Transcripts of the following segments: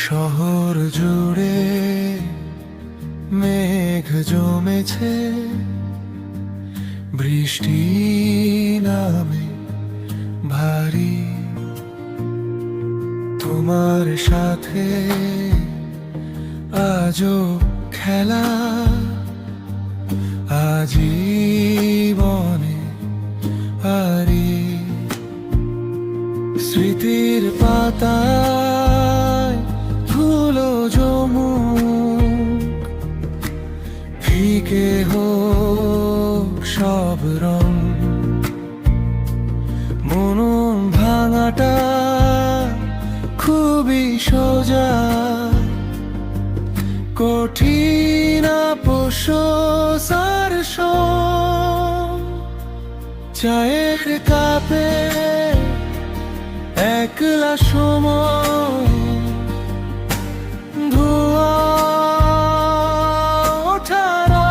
শহর জুড়ে মেঘ জমেছে, বৃষ্টি নামে ভারী। তোমার সাথে আজও খেলা আজীবনে হারি। স্মৃতির পাতায় ধুলো জমুক, ফিকে হোক সব রং। মন ভাঙাটা খুবই সোজা, কঠিন আপোষার চায়ের কাপে একলা সময়, ধোয়া ওঠারা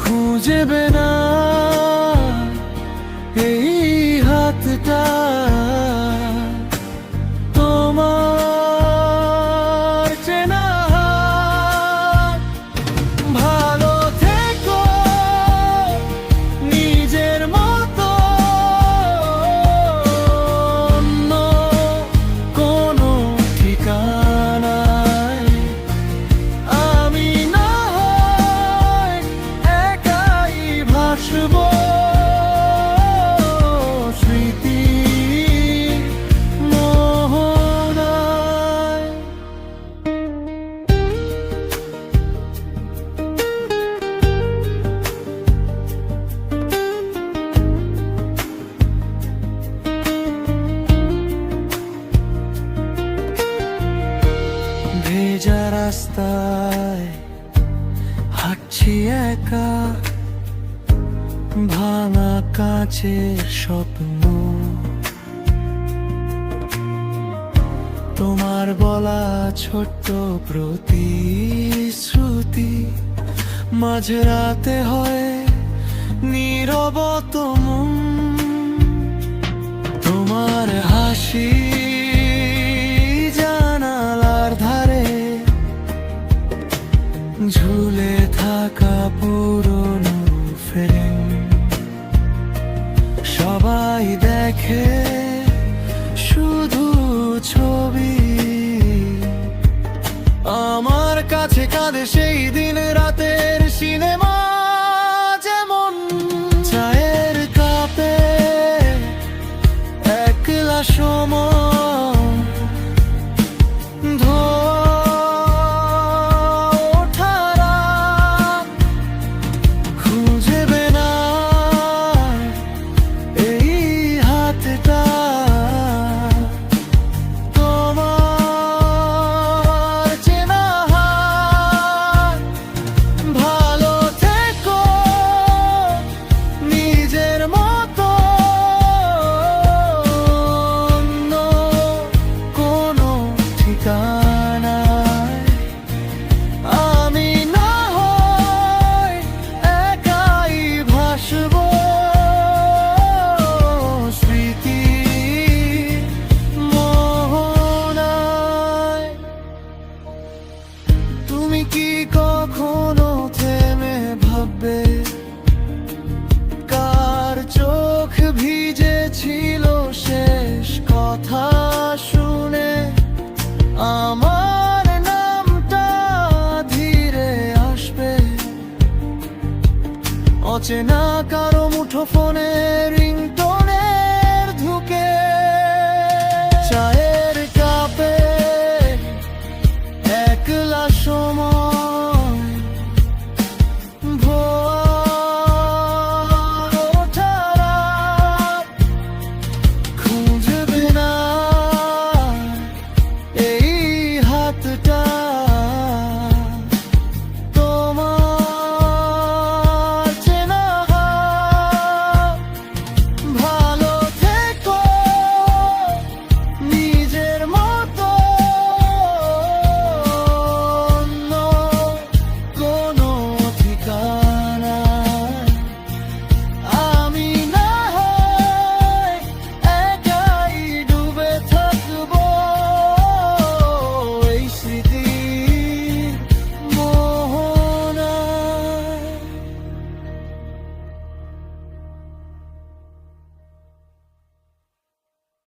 খুঁজবে না এই হাতটা তোমার চেনা হাত। ভালো থেকো নিজের মতো, অন্য কোনো ঠিকানায় আমি না হয় একাই ভাসবো। ভেজা রাস্তায় হাঁটছি একা, ভাঙা কাঁচের স্বপ্ন। তোমার বলা ছোট্ট প্রতিশ্রুতি মাঝরাতে হয় নীরবত মন। তোমার হাসি জানালার ধারে ঝুলে থাকা পুরনো ফ্রেম। সবাই দেখে শুধু ছবি, আমার কাছে কাঁদে সেই দিন রাতের সিনেমা। যেমন চায়ের কাপে একলা সময়, খুঁজবে না এই হাতটা তোমার চেনা হাত। ভালো থেকো নিজের মতো, অন্য কোনো ঠিকানায় আমি না হয় একাই ভাসবো। স্মৃতি মোহনায়। তুমি কি কখনো থেমে ভাববে কার চোখ ভিজেছিল শেষ কথা শুনে? আমার নামটা ধীরে আসবে, অচেনা কারো মুঠো ফোনে রিংটোনের ধুকে। চায়ের কাপে একলা সময়,